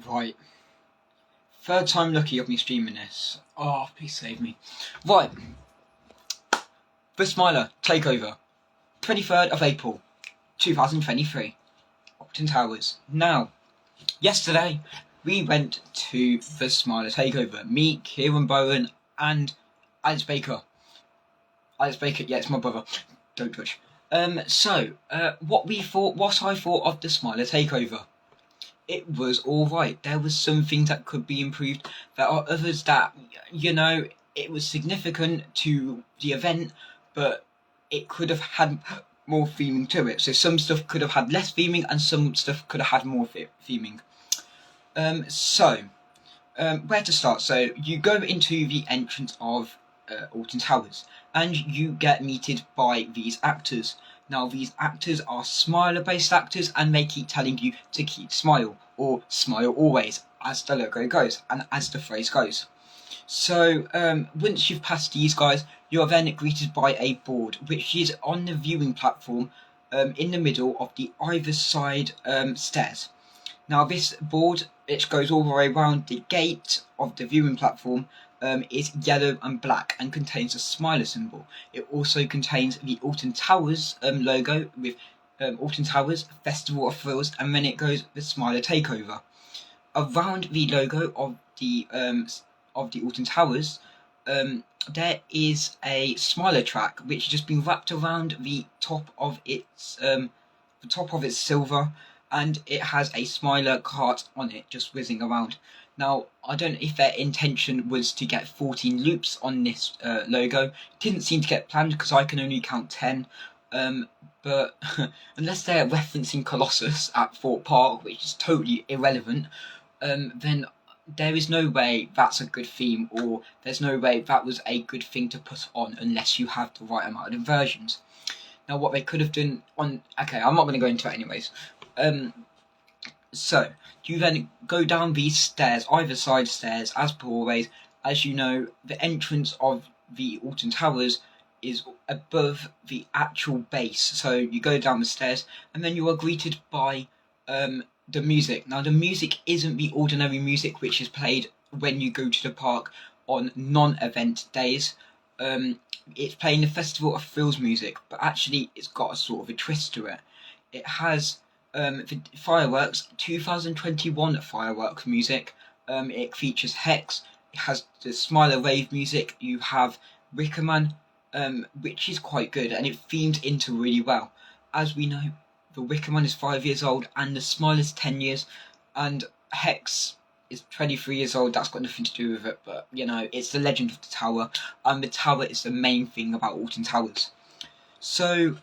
Right. Third time lucky of me streaming this. Oh, please save me. Right. The Smiler Takeover. 23rd of April, 2023. Alton Towers. Now, yesterday, we went to the Smiler Takeover. Me, Kieran Bowen, and Alex Baker. Alex Baker, yeah, it's my brother. Don't touch. What I thought of the Smiler Takeover. It was alright. There was some things that could be improved. There are others that, it was significant to the event, but it could have had more theming to it. So some stuff could have had less theming and some stuff could have had more theming. Where to start? So you go into the entrance of Alton Towers and you get meted by these actors. Now these actors are Smiler based actors and they keep telling you to keep smile or smile always, as the logo goes and as the phrase goes. So once you've passed these guys, you are then greeted by a board which is on the viewing platform in the middle of the either side stairs. Now this board, which goes all the way around the gate of the viewing platform, is yellow and black and contains a Smiler symbol. It also contains the Alton Towers logo with Alton Towers Festival of Thrills, and then it goes the Smiler Takeover. Around the logo of the Alton Towers, there is a Smiler track which has just been wrapped around the top of its silver, and it has a Smiler cart on it just whizzing around. Now, I don't know if their intention was to get 14 loops on this logo. It didn't seem to get planned because I can only count 10. But unless they're referencing Colossus at Fort Park, which is totally irrelevant, then there is no way that's a good theme, or there's no way that was a good thing to put on unless you have the right amount of inversions. Now, what they could have done on... Okay, I'm not going to go into it anyways. So, you then go down these stairs, either side stairs, as per always. As you know, the entrance of the Alton Towers is above the actual base. So, you go down the stairs, and then you are greeted by the music. Now, the music isn't the ordinary music which is played when you go to the park on non-event days. It's playing the Festival of Thrills music, but actually it's got a sort of a twist to it. It has the fireworks, 2021 fireworks music. It features Hex. It has the Smiler rave music. You have Wickerman, which is quite good, and it themed into really well. As we know, the Wickerman is 5 years old, and the Smiler's 10 years, and Hex is 23 years old. That's got nothing to do with it, but it's the legend of the tower, and the tower is the main thing about Alton Towers. So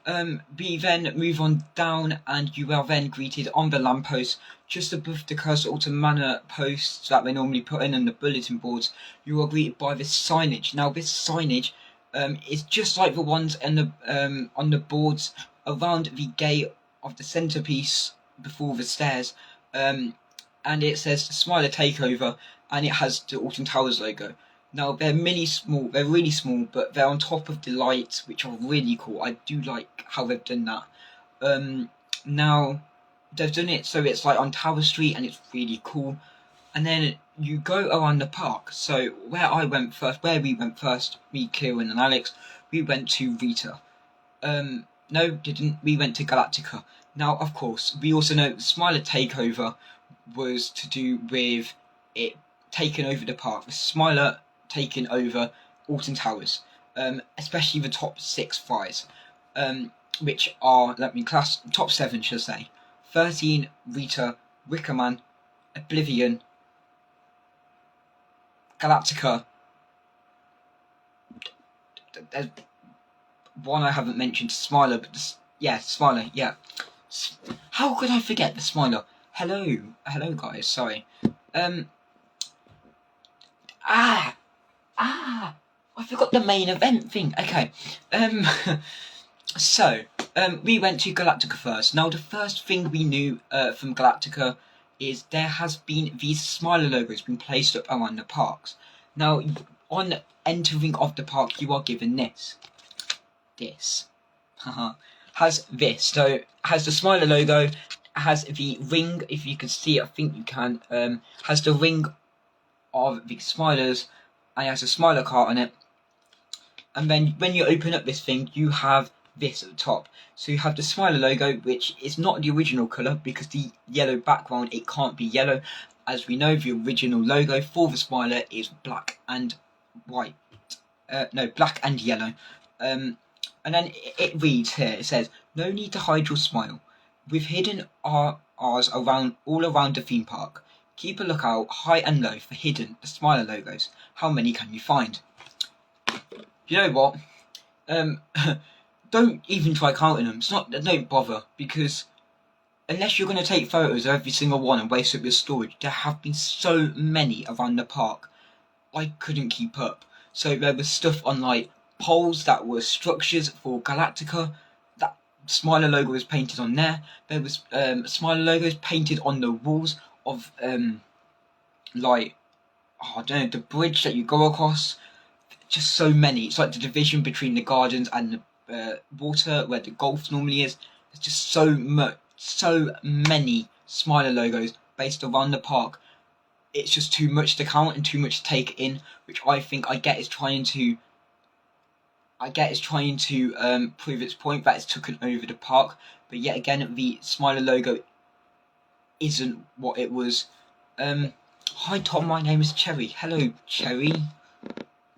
we then move on down, and you are then greeted on the lamppost just above the Cursed Alton Manor posts that they normally put in and the bulletin boards. You are greeted by this signage. Now this signage is just like the ones in the on the boards around the gate of the centerpiece before the stairs, and it says Smiler Takeover, and it has the Alton Towers logo. Now they're really small, but they're on top of the lights, which are really cool. I do like how they've done that. Now they've done it so it's like on Tower Street, and it's really cool. And then you go around the park. So where we went first, me, Kieran and Alex, we went to Rita. No, didn't. We went to Galactica. Now, of course, we also know the Smiler Takeover was to do with it taking over the park. The Smiler taking over Alton Towers, especially the top 6 fries, which are, top 7, should I say. 13, Rita, Wickerman, Oblivion, Galactica. There's one I haven't mentioned, Smiler, but Smiler, yeah. How could I forget the Smiler? Hello guys, sorry. I forgot the main event thing. Okay. We went to Galactica first. Now, the first thing we knew from Galactica is there has been these Smiler logos being placed up around the parks. Now, on entering of the park, you are given this. Has this. So, has the Smiler logo, has the ring, if you can see it, I think you can, has the ring of the Smilers, and it has a Smiler card on it. And then when you open up this thing, you have this at the top. So you have the Smiler logo, which is not the original colour, because the yellow background, it can't be yellow. As we know, the original logo for the Smiler is black and white. Black and yellow. And then it reads here, it says, "No need to hide your smile. We've hidden ours all around the theme park. Keep a lookout high and low for hidden Smiler logos. How many can you find?" You know what? Don't even try counting them. Don't bother, because unless you're going to take photos of every single one and waste up your storage, there have been so many around the park. I couldn't keep up. So there was stuff on like poles that were structures for Galactica. That Smiler logo was painted on there. There was Smiler logos painted on the walls of the bridge that you go across. Just so many. It's like the division between the gardens and the water where the golf normally is. There's just so many Smiler logos based around the park. It's just too much to count and too much to take in, which I think I get is trying to prove its point that it's taken over the park. But yet again, the Smiler logo isn't what it was. Hi Tom, my name is Cherry. Hello Cherry.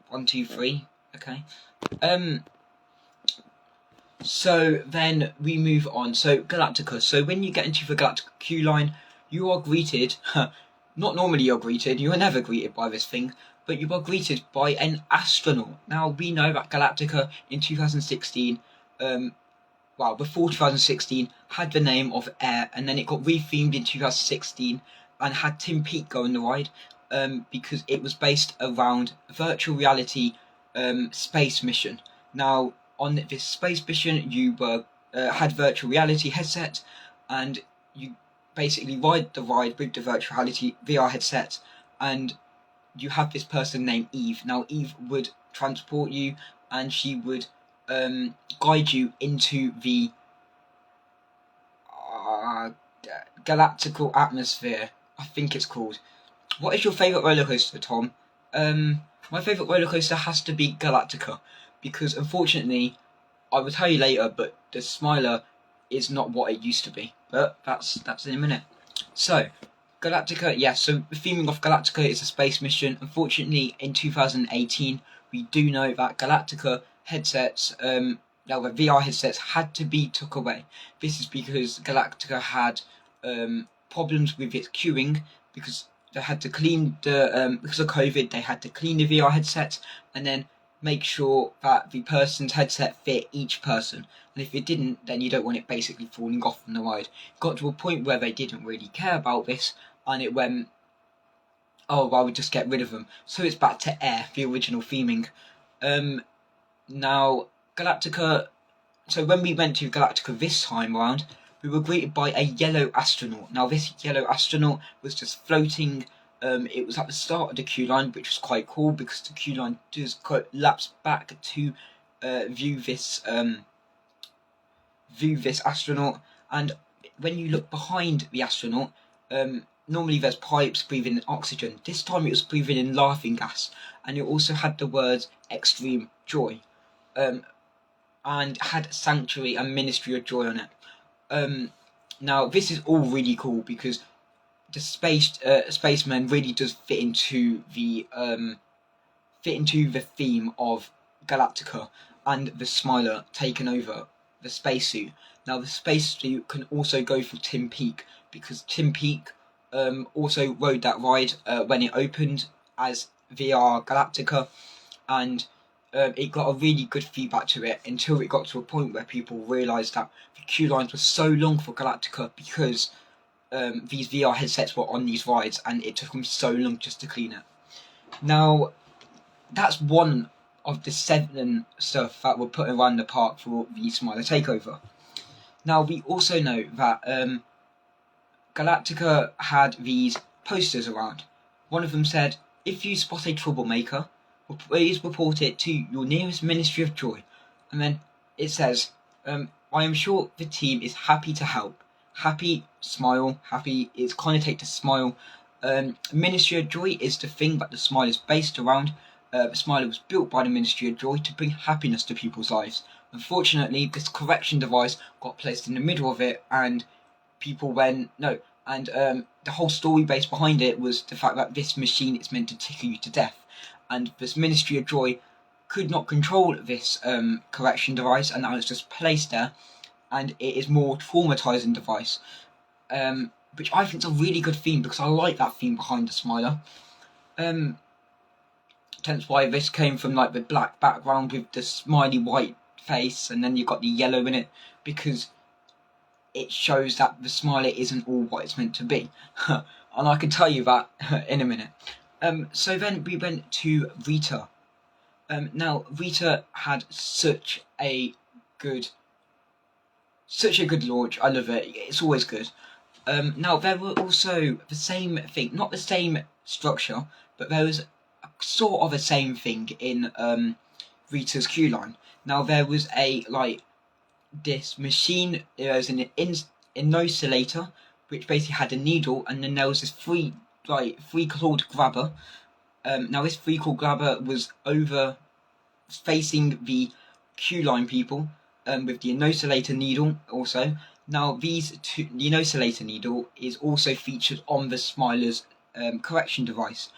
1, 2, 3. Okay. So then we move on. So Galactica. So when you get into the Galactica queue line, you are greeted. Not normally you're greeted. You are never greeted by this thing, but you are greeted by an astronaut. Now we know that Galactica in 2016, before 2016, had the name of Air, and then it got rethemed in 2016 and had Tim Peake go on the ride. Because it was based around virtual reality space mission. Now, on this space mission, you had virtual reality headset, and you basically ride the ride with the virtual reality VR headset, and you have this person named Eve. Now, Eve would transport you, and she would guide you into the galactical atmosphere, I think it's called. What is your favourite roller coaster, Tom? My favourite roller coaster has to be Galactica, because unfortunately, I will tell you later, but the Smiler is not what it used to be. But that's in a minute. So, Galactica, yes. So the theming of Galactica is a space mission. Unfortunately, in 2018, we do know that Galactica headsets, the VR headsets, had to be took away. This is because Galactica had problems with its queuing, because they had to clean because of COVID, they had to clean the VR headsets and then make sure that the person's headset fit each person. And if it didn't, then you don't want it basically falling off from the ride. It got to a point where they didn't really care about this, and it went, oh, well, we'll just get rid of them. So it's back to Air, the original theming. Now, Galactica, so when we went to Galactica this time around, we were greeted by a yellow astronaut. Now, this yellow astronaut was just floating. It was at the start of the queue line, which was quite cool because the queue line does lapse back to view this astronaut. And when you look behind the astronaut, normally there's pipes breathing in oxygen. This time it was breathing in laughing gas, and it also had the words "Extreme Joy," and had Sanctuary and Ministry of Joy on it. Now this is all really cool because the spaceman really does fit into the theme of Galactica and the Smiler taking over the spacesuit. Now the spacesuit can also go for Tim Peake because Tim Peake also rode that ride when it opened as VR Galactica, and it got a really good feedback to it until it got to a point where people realised that the queue lines were so long for Galactica because these VR headsets were on these rides and it took them so long just to clean it. Now, that's one of the 7 stuff that were put around the park for the Smiler Takeover. Now, we also know that Galactica had these posters around. One of them said, "If you spot a troublemaker, please report it to your nearest Ministry of Joy." And then it says, "I am sure the team is happy to help. happy, smile, happy is connotated to smile. Ministry of Joy is the thing that the smile is based around. The smile was built by the Ministry of Joy to bring happiness to people's lives. Unfortunately, this correction device got placed in the middle of it, and people went, no. And the whole story base behind it was the fact that this machine is meant to tickle you to death. And this Ministry of Joy could not control this correction device, and now it's just placed there, and it is more traumatizing device, which I think is a really good theme, because I like that theme behind the Smiler. Hence why this came from like the black background with the smiley white face, and then you've got the yellow in it, because it shows that the Smiler isn't all what it's meant to be. And I can tell you that in a minute. So then we went to Rita. Now Rita had such a good launch. I love it. It's always good. Now there were also the same thing, not the same structure, but there was sort of the same thing in Rita's queue line. Now there was this machine. There was an inoculator, which basically had a needle, and then there was this three-clawed grabber. Now this three-clawed grabber was over facing the queue line people, with the inoculator needle also. Now the inoculator needle is also featured on the Smiler's correction device.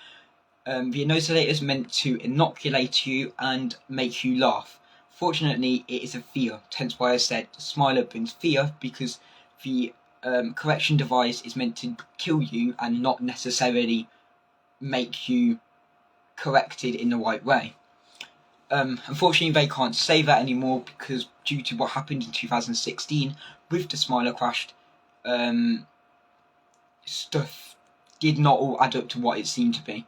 The inoculator is meant to inoculate you and make you laugh. Fortunately, it is a fear, hence why I said the Smiler brings fear, because the correction device is meant to kill you and not necessarily make you corrected in the right way. Unfortunately, they can't say that anymore, because due to what happened in 2016 with the Smiler crash, stuff did not all add up to what it seemed to be,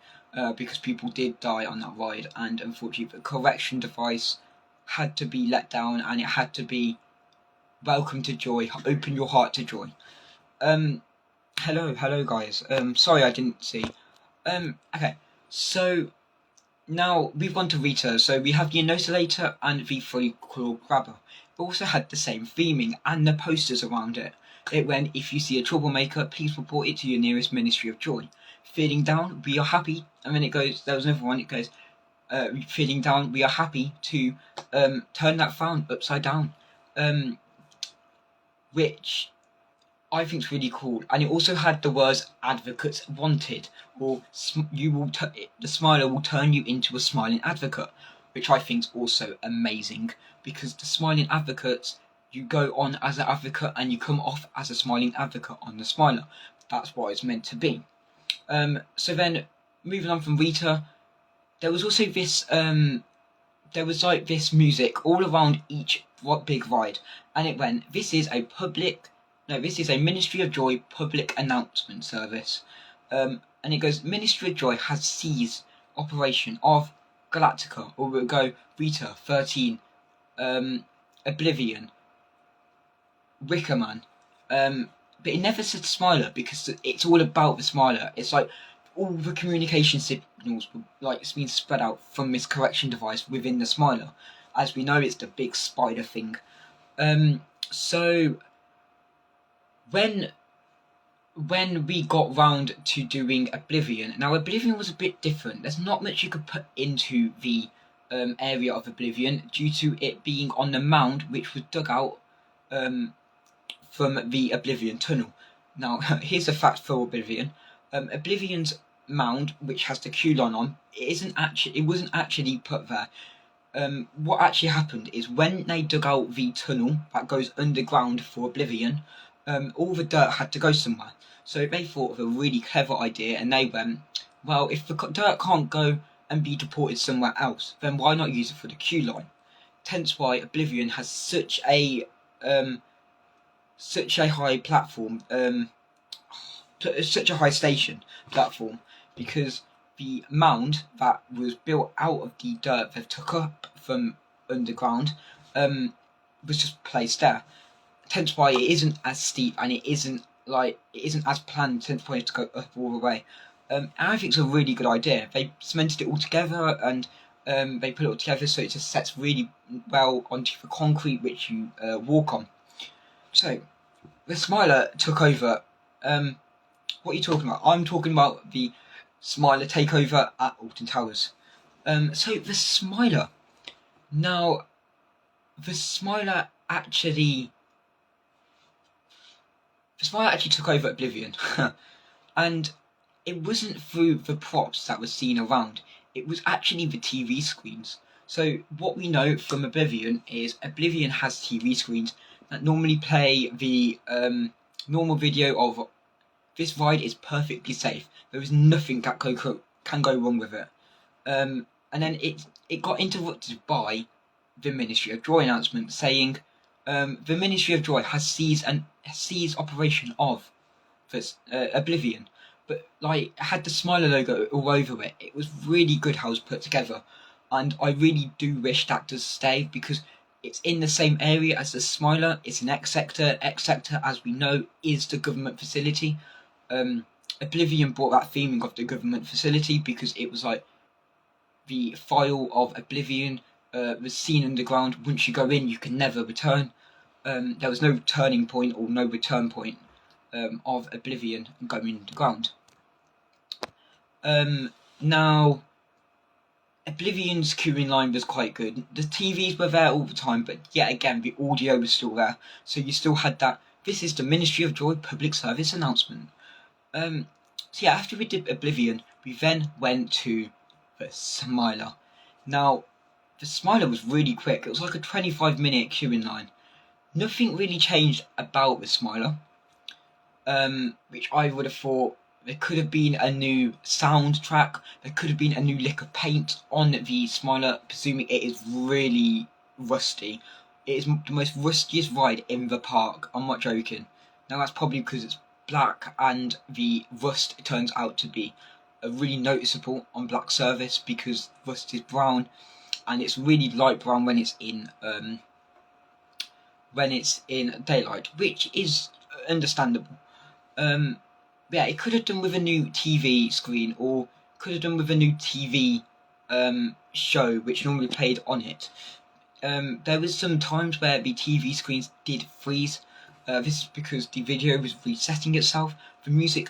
because people did die on that ride, and unfortunately the correction device had to be let down, and it had to be welcome to joy, open your heart to joy. Hello guys, sorry I didn't see. Okay, so now we've gone to Rita. So we have the inoculator and the three-claw grabber. It also had the same theming and the posters around it. It went, if you see a troublemaker, please report it to your nearest Ministry of Joy. Feeling down, we are happy. And then it goes, there was another one, it goes, feeling down, we are happy to turn that frown upside down. Which I think is really cool. And it also had the words advocates wanted, or the Smiler will turn you into a smiling advocate, which I think is also amazing, because the smiling advocates, you go on as an advocate and you come off as a smiling advocate on the Smiler. That's what it's meant to be. So then moving on from Rita, there was also this there was like this music all around each big ride, and it went, this is a Ministry of Joy public announcement service. And it goes, Ministry of Joy has seized operation of Galactica, or we'll go Rita, 13, Oblivion, Wickerman. But it never said Smiler, because it's all about the Smiler. It's like all the communication signals it's being spread out from this correction device within the Smiler. As we know, it's the big spider thing. So when we got round to doing Oblivion, now Oblivion was a bit different. There's not much you could put into the area of Oblivion, due to it being on the mound which was dug out from the Oblivion tunnel. Now here's a fact for Oblivion. Oblivion's mound, which has the queue line on, it wasn't actually put there. What actually happened is, when they dug out the tunnel that goes underground for Oblivion, all the dirt had to go somewhere. So they thought of a really clever idea, and they went, well, if the dirt can't go and be deported somewhere else, then why not use it for the queue line? Hence why Oblivion has such a high platform, such a high station platform, because the mound that was built out of the dirt they've took up from underground was just placed there. Hence why it isn't as steep, and it isn't as planned, hence why it's to go up all the way. And I think it's a really good idea. They cemented it all together, and they put it all together so it just sets really well onto the concrete which you walk on. So the Smiler took over. What are you talking about? I'm talking about the Smiler takeover at Alton Towers. So the Smiler. Now, the Smiler actually took over Oblivion, and it wasn't through the props that were seen around. It was actually the TV screens. So what we know from Oblivion is Oblivion has TV screens that normally play the normal video of this ride is perfectly safe. There is nothing that can go wrong with it. And then it got interrupted by the Ministry of Joy announcement saying the Ministry of Joy has seized operation of this Oblivion, but like it had the Smiler logo all over it. It was really good how it was put together, and I really do wish that does stay because it's in the same area as the Smiler. It's an X sector. X sector, as we know, is the government facility. Oblivion brought that theming of the government facility because it was like the file of Oblivion was seen underground. Once you go in, you can never return. There was no turning point or no return point of Oblivion going underground. Now, Oblivion's queuing line was quite good. The TVs were there all the time, but yet again, the audio was still there. So you still had that, this is the Ministry of Joy public service announcement. So yeah, after we did Oblivion, we then went to the Smiler. Now, the Smiler was really quick. It was like a 25-minute queuing line. Nothing really changed about the Smiler, which I would have thought there could have been a new soundtrack, there could have been a new lick of paint on the Smiler, presuming it is really rusty. It is the most rustiest ride in the park, I'm not joking. Now that's probably because it's black and the rust turns out to be really noticeable on black surface because rust is brown and it's really light brown when it's in daylight, which is understandable. Yeah, it could have done with a new TV screen or could have done with a new TV show which normally played on it. There was some times where the TV screens did freeze. This is because the video was resetting itself. The music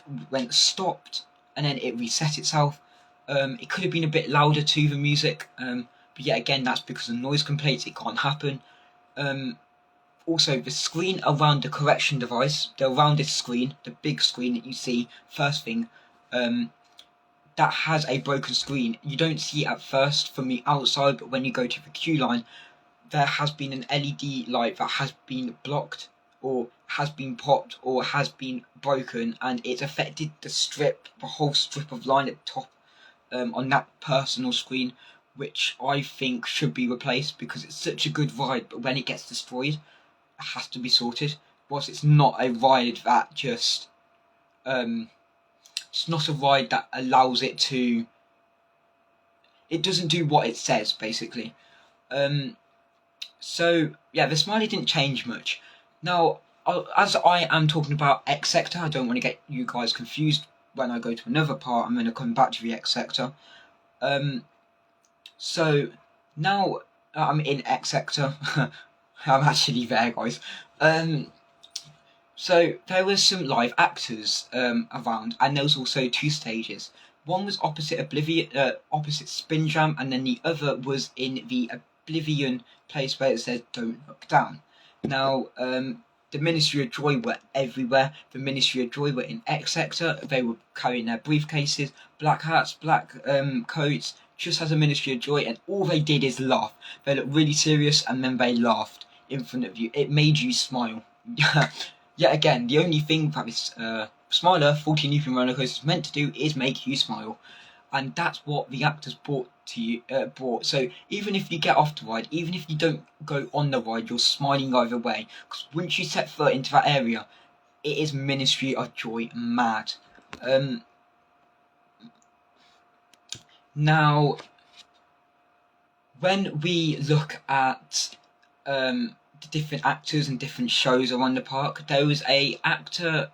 stopped and then it reset itself. It could have been a bit louder to the music, but yet again that's because of noise complaints. It can't happen. Also, the screen around the correction device, the roundest screen, the big screen that you see first thing, that has a broken screen. You don't see it at first from the outside, but when you go to the queue line, there has been an LED light that has been blocked or has been popped or has been broken, and it's affected the whole strip of line at the top on that personal screen, which I think should be replaced because it's such a good ride, but when it gets destroyed, has to be sorted. Whilst it's not a ride that just it's not a ride that allows it to, it doesn't do what it says basically. So yeah, the Smiley didn't change much. Now, as I am talking about X sector, I don't want to get you guys confused. When I go to another part, I'm going to come back to the X sector. So now I'm in X sector. I'm actually there, guys. So there was some live actors around, and there was also two stages. One was opposite opposite Spin Jam, and then the other was in the Oblivion place where it said "Don't Look Down." Now, the Ministry of Joy were everywhere. The Ministry of Joy were in X sector. They were carrying their briefcases, black hats, black coats, just as a Ministry of Joy, and all they did is laugh. They looked really serious, and then they laughed in front of you. It made you smile. Yet again, the only thing that this Smiler 14 looping roller coaster is meant to do is make you smile, and that's what the actors brought to you. So even if you get off the ride, even if you don't go on the ride, you're smiling either way. Because once you set foot into that area, it is Ministry of Joy mad. Now, when we look at the different actors and different shows around the park, there was a actor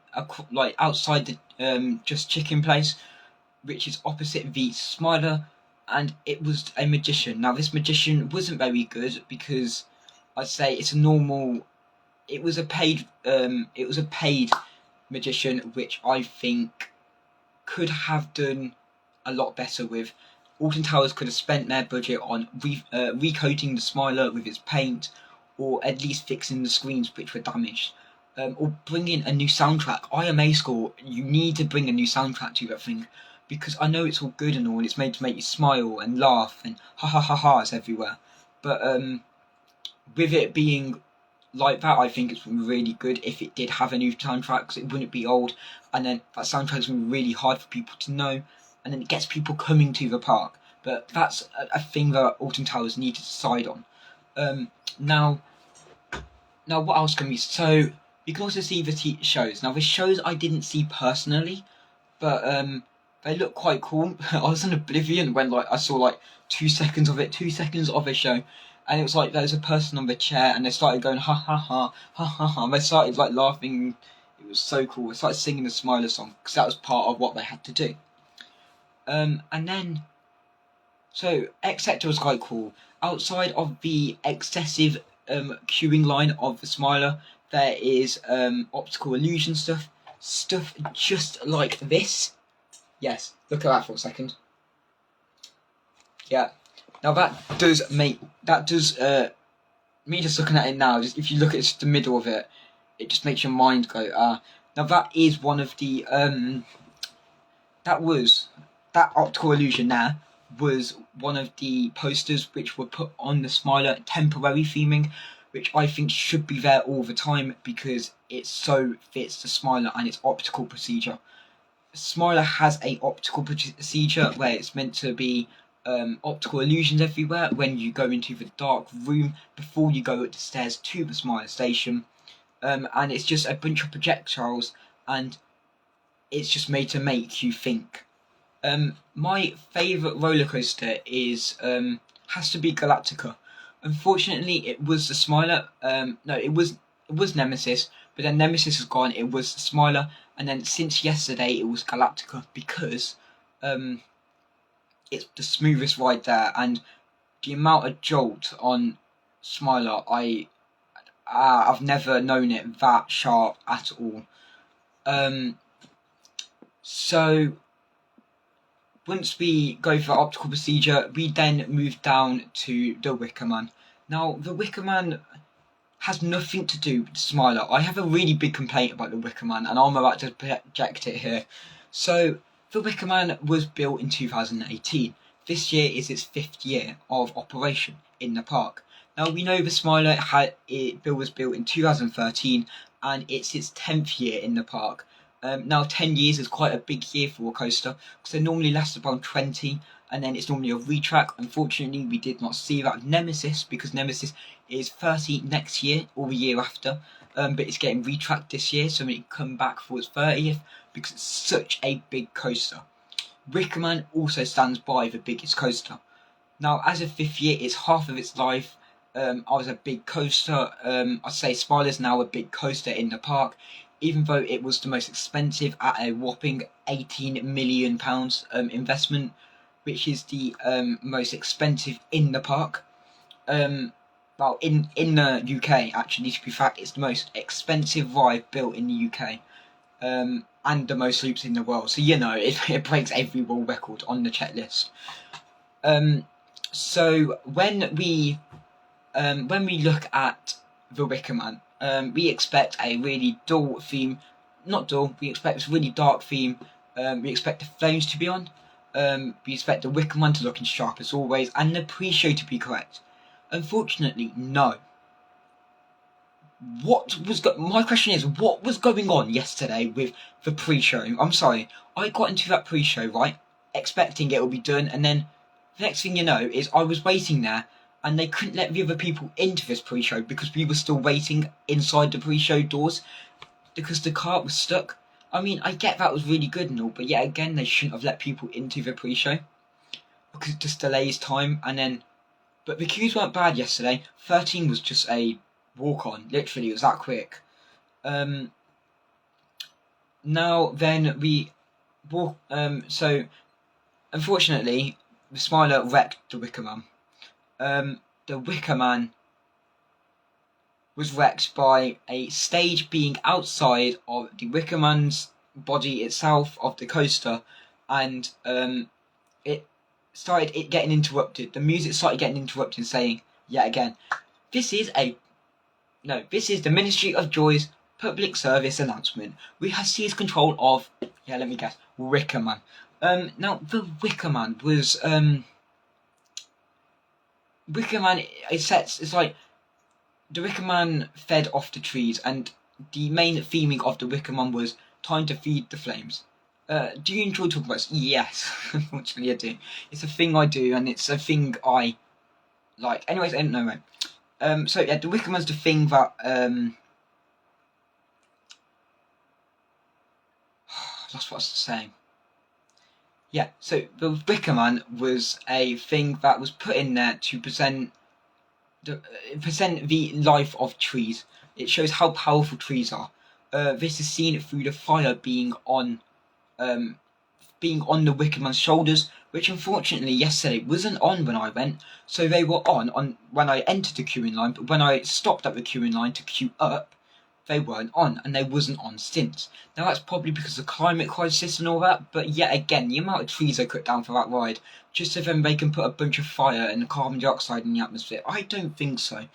like outside the Just Chicken place, which is opposite the Smiler, and it was a magician. Now this magician wasn't very good because I'd say it's a normal it was a paid magician, which I think could have done a lot better with. Alton Towers could have spent their budget on recoating the Smiler with its paint, or at least fixing the screens which were damaged, or bringing a new soundtrack. IMA School, you need to bring a new soundtrack to that thing, because I know it's all good and all, and it's made to make you smile and laugh and ha ha ha ha's everywhere, but with it being like that, I think it's really good if it did have a new soundtrack, because it wouldn't be old, and then that soundtrack's going to be really hard for people to know, and then it gets people coming to the park. But that's a thing that Alton Towers need to decide on. Now what else can we... So, you can also see the shows. Now, the shows I didn't see personally, but they look quite cool. I was in oblivion when I saw 2 seconds of it, 2 seconds of a show, and it was there was a person on the chair, and they started going ha ha ha ha ha ha. And they started laughing. It was so cool. They started singing the Smiler song, because that was part of what they had to do. And then, so X Sector was quite cool. Outside of the excessive queuing line of the Smiler, there is optical illusion stuff just like this. Yes, look at that for a second. Yeah, now me just looking at it now, just if you look at the middle of it, it just makes your mind go, ah. Now that is one of the, that optical illusion there was one of the posters which were put on the Smiler temporary theming, which I think should be there all the time, because it so fits the Smiler and its optical procedure. Smiler has a optical procedure where it's meant to be optical illusions everywhere when you go into the dark room before you go up the stairs to the Smiler station, and it's just a bunch of projectiles, and it's just made to make you think. My favourite roller coaster is has to be Galactica. Unfortunately, it was the Smiler. No, it was Nemesis, but then Nemesis is gone. It was the Smiler, and then since yesterday, it was Galactica, because it's the smoothest ride there, and the amount of jolt on Smiler, I've never known it that sharp at all. So once we go for optical procedure, we then move down to the Wicker Man. Now, the Wicker Man has nothing to do with the Smiler. I have a really big complaint about the Wicker Man, and I'm about to project it here. So, the Wicker Man was built in 2018. This year is its 5th year of operation in the park. Now, we know the Smiler was built in 2013, and it's its 10th year in the park. Now, 10 years is quite a big year for a coaster, because they normally last about 20, and then it's normally a retrack. Unfortunately, we did not see that with Nemesis, because Nemesis is 30 next year, or the year after, but it's getting retracked this year, so it can come back for its 30th, because it's such a big coaster. Wickerman also stands by the biggest coaster. Now, as of 5th year, it's half of its life. I was a big coaster. I'd say Smiler's now a big coaster in the park, even though it was the most expensive at a whopping £18 million investment, which is the most expensive in the park. Well, in the UK, actually, to be fact, it's the most expensive ride built in the UK, and the most loops in the world. So, it breaks every world record on the checklist. So when we look at the Wicker Man, we expect a really dull theme. Not dull, we expect a really dark theme. We expect the flames to be on. We expect the Wicker Man to look as sharp as always, and the pre-show to be correct. Unfortunately, no. My question is, what was going on yesterday with the pre-show? I'm sorry, I got into that pre-show, right, expecting it would be done, and then the next thing you know is I was waiting there, and they couldn't let the other people into this pre-show because we were still waiting inside the pre-show doors because the cart was stuck. I mean, I get that was really good and all, but yet again, they shouldn't have let people into the pre-show because it just delays time. But the queues weren't bad yesterday. 13 was just a walk-on. Literally, it was that quick. Now then, we walk. So, unfortunately, the Smiler wrecked the Wicker Man. The Wicker Man was wrecked by a stage being outside of the Wickerman's body itself, of the coaster, and it started getting interrupted. The music started getting interrupted, saying, yet again, this is the Ministry of Joy's public service announcement. We have seized control of, let me guess, Wickerman. Now, the Wickerman was, Wickerman, it's like, the Wickerman fed off the trees, and the main theming of the Wickerman was time to feed the flames. Do you enjoy talking about this? Yes, unfortunately I do. It's a thing I do, and it's a thing I like. Anyways, I don't know, mate. So yeah, the Wickerman's the thing that that's what I was saying. Yeah, so the Wickerman was a thing that was put in there to present the life of trees. It shows how powerful trees are. This is seen through the fire being on the Wickerman's shoulders, which unfortunately yesterday wasn't on when I went. So they were on when I entered the queuing line, but when I stopped at the queuing line to queue up, they weren't on, and they wasn't on since. Now that's probably because of the climate crisis and all that, but yet again, the amount of trees they cut down for that ride, just so then they can put a bunch of fire and carbon dioxide in the atmosphere, I don't think so.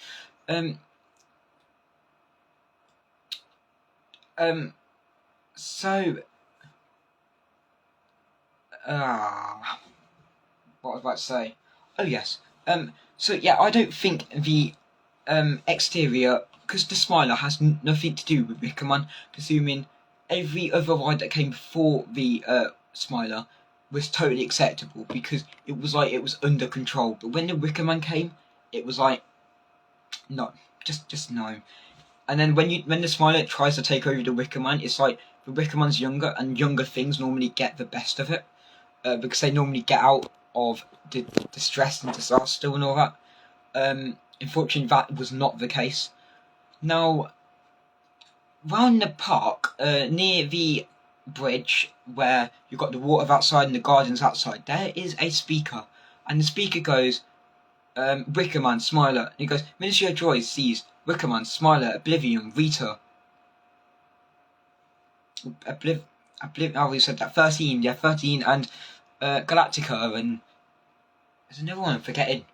So what was I about to say? Oh yes. So yeah, I don't think the exterior, because the Smiler has nothing to do with Wickerman, presuming every other ride that came before the Smiler was totally acceptable because it was under control. But when the Wickerman came, it was like, no, just no. And then when the Smiler tries to take over the Wickerman, it's like the Wickerman's younger, and younger things normally get the best of it, because they normally get out of the distress and disaster and all that. Unfortunately, that was not the case. Now, round the park, near the bridge, where you've got the water outside and the gardens outside, there is a speaker. And the speaker goes, Wickerman, Smiler. And he goes, Ministry of Joy sees Wickerman, Smiler, Oblivion, Rita. Oh, we said that. 13, yeah, 13, and Galactica, and there's another one I'm forgetting.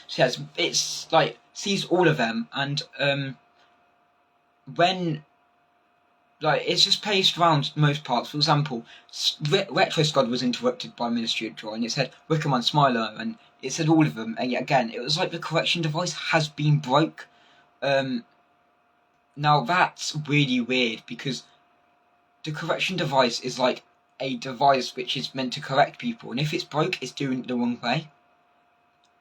So yeah, it's like sees all of them, and when like it's just paced around most parts. For example, Retro Squad was interrupted by Ministry of Joy, and it said Wickerman, Smiler, and it said all of them. And yet again, it was like the correction device has been broke. Now that's really weird because the correction device is like a device which is meant to correct people, and if it's broke, it's doing it the wrong way.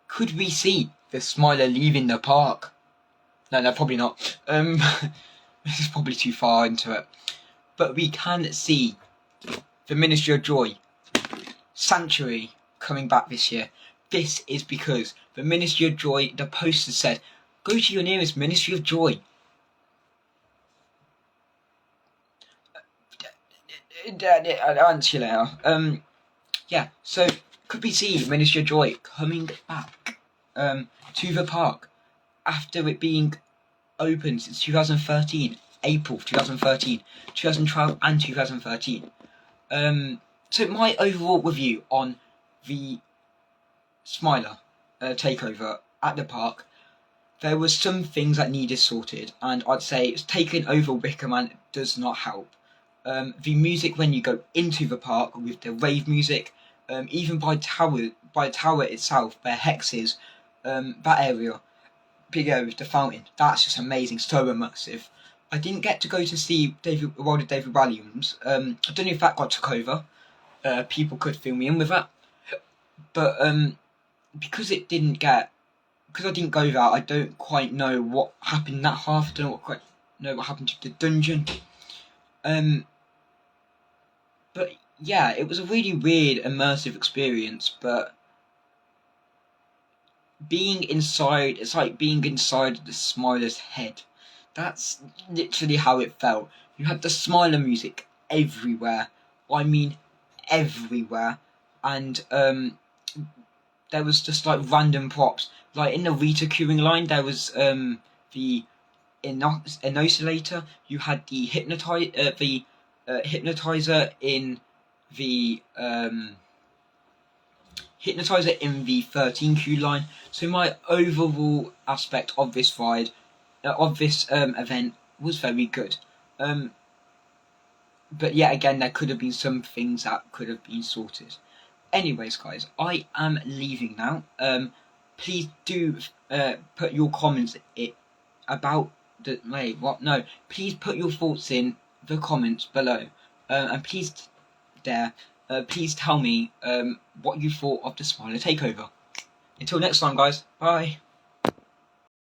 Could we see the Smiler leaving the park? No, probably not. This is probably too far into it. But we can see the Ministry of Joy Sanctuary coming back this year. This is because the Ministry of Joy, the poster said, go to your nearest Ministry of Joy. I'll answer you later. Yeah, so could we see Ministry of Joy coming back to the park after it being open since 2013, April 2013, 2012 and 2013. So my overall review on the Smiler takeover at the park, there were some things that needed sorted, and I'd say it's taking over Wickerman does not help. The music when you go into the park with the rave music, even by tower itself, where Hex is, that area, big area with the fountain, that's just amazing, so immersive. I didn't get to go to see World of David Williams. I don't know if that got took over. People could fill me in with that. But because I didn't go there, I don't quite know what happened in that half. I don't know what happened to the dungeon. But yeah, it was a really weird, immersive experience, but being inside, it's like being inside the Smiler's head. That's literally how it felt. You had the Smiler music everywhere. I mean, everywhere. And there was just like random props. Like in the Rita queuing line, there was the Inoculator. You had the hypnotizer in the hypnotizer in the 13 queue line. So my overall aspect of this ride, of this event, was very good. But yet again, there could have been some things that could have been sorted. Anyways, guys, I am leaving now. Please do put your comments about the please put your thoughts in the comments below, and please tell me what you thought of the Smiler Takeover. Until next time, guys. Bye.